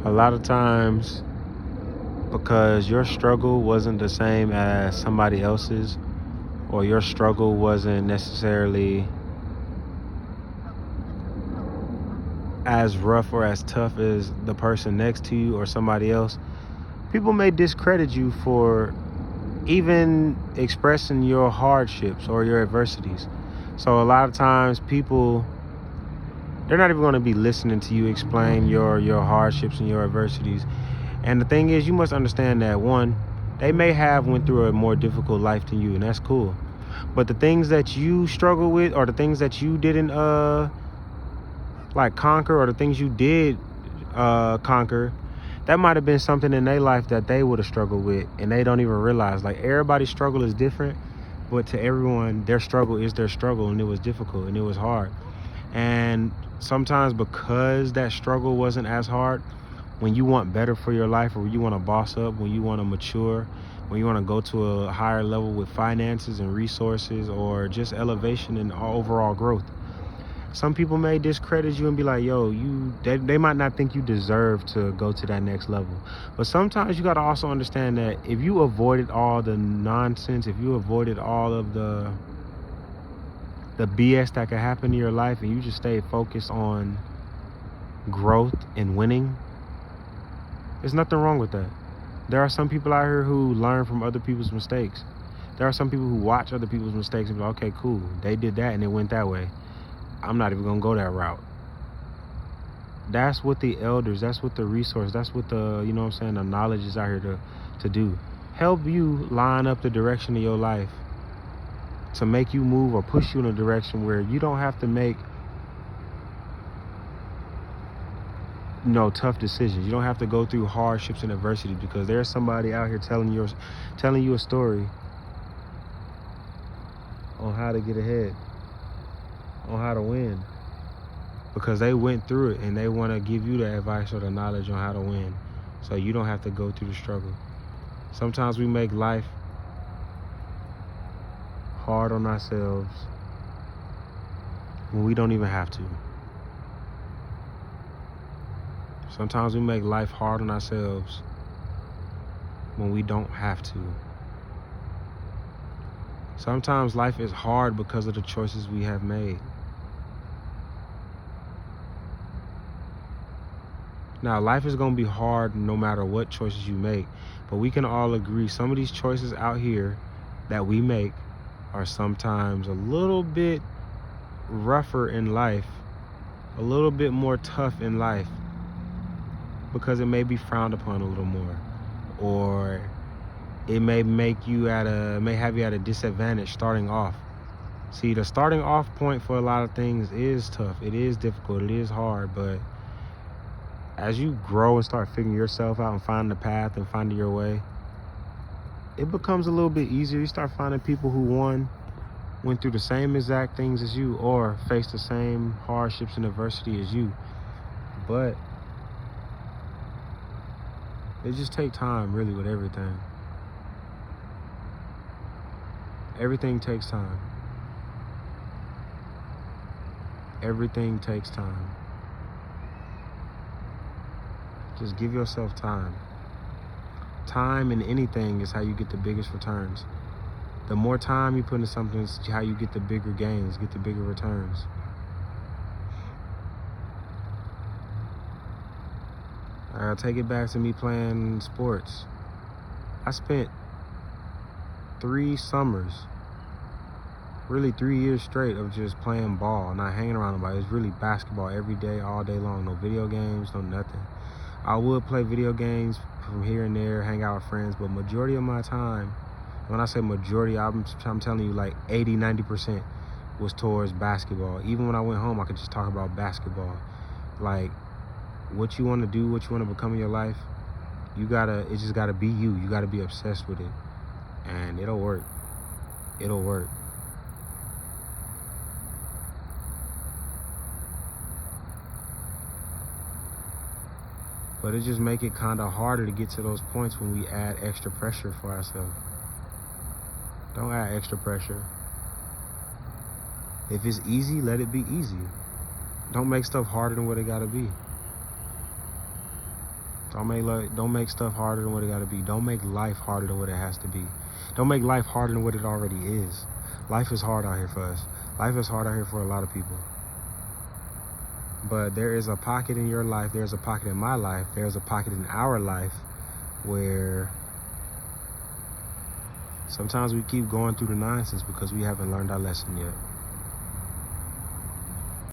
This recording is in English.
A lot of times, because your struggle wasn't the same as somebody else's, or your struggle wasn't necessarily as rough or as tough as the person next to you or somebody else, people may discredit you for even expressing your hardships or your adversities. So a lot of times people, they're not even going to be listening to you explain your hardships and your adversities. And the thing is, you must understand that, one, they may have went through a more difficult life than you, and that's cool. But the things that you struggle with, or the things that you didn't like conquer, or the things you did conquer, that might have been something in their life that they would have struggled with, and they don't even realize. Like, everybody's struggle is different, but to everyone, their struggle is their struggle, and it was difficult and it was hard. And sometimes, because that struggle wasn't as hard, when you want better for your life, or when you want to boss up, when you want to mature, when you want to go to a higher level with finances and resources, or just elevation and overall growth, some people may discredit you and be like, yo, they might not think you deserve to go to that next level. But sometimes you got to also understand that if you avoided all the nonsense, if you avoided all of the BS that could happen in your life, and you just stay focused on growth and winning, there's nothing wrong with that. There are some people out here who learn from other people's mistakes. There are some people who watch other people's mistakes and be like, okay, cool, they did that and it went that way. I'm not even gonna go that route. That's what the elders, that's what the resource, that's what the, you know what I'm saying, the knowledge is out here to do. Help you line up the direction of your life, to make you move or push you in a direction where you don't have to make tough decisions. You don't have to go through hardships and adversity, because there's somebody out here telling you a story on how to get ahead, on how to win, because they went through it, and they want to give you the advice or the knowledge on how to win, so you don't have to go through the struggle. Sometimes we make life hard on ourselves when we don't even have to. Sometimes we make life hard on ourselves when we don't have to. Sometimes life is hard because of the choices we have made. Now, life is going to be hard no matter what choices you make, but we can all agree some of these choices out here that we make are sometimes a little bit rougher in life, a little bit more tough in life, because it may be frowned upon a little more, or it may have you at a disadvantage starting off. See, the starting off point for a lot of things is tough. It is difficult. It is hard. But as you grow and start figuring yourself out and finding the path and finding your way, it becomes a little bit easier. You start finding people who went through the same exact things as you, or faced the same hardships and adversity as you. But it just takes time, really, with everything. Everything takes time. Everything takes time. Just give yourself time. Time in anything is how you get the biggest returns. The more time you put into something is how you get the bigger gains, get the bigger returns. I'll take it back to me playing sports. I spent 3 summers, really 3 years straight, of just playing ball, not hanging around nobody. It was really basketball every day, all day long. No video games, no nothing. I would play video games from here and there, hang out with friends, but majority of my time, when I say majority, I'm telling you, like 80-90% was towards basketball. Even when I went home, I could just talk about basketball. Like, what you want to do, what you want to become in your life, it just gotta be you. You gotta be obsessed with it, and it'll work. It'll work. But it just make it kind of harder to get to those points when we add extra pressure for ourselves. Don't add extra pressure. If it's easy, let it be easy. Don't make stuff harder than what it gotta be. Don't make stuff harder than what it gotta be. Don't make life harder than what it has to be. Don't make life harder than what it already is. Life is hard out here for us. Life is hard out here for a lot of people. But there is a pocket in your life, there's a pocket in my life, there's a pocket in our life where sometimes we keep going through the nonsense because we haven't learned our lesson yet.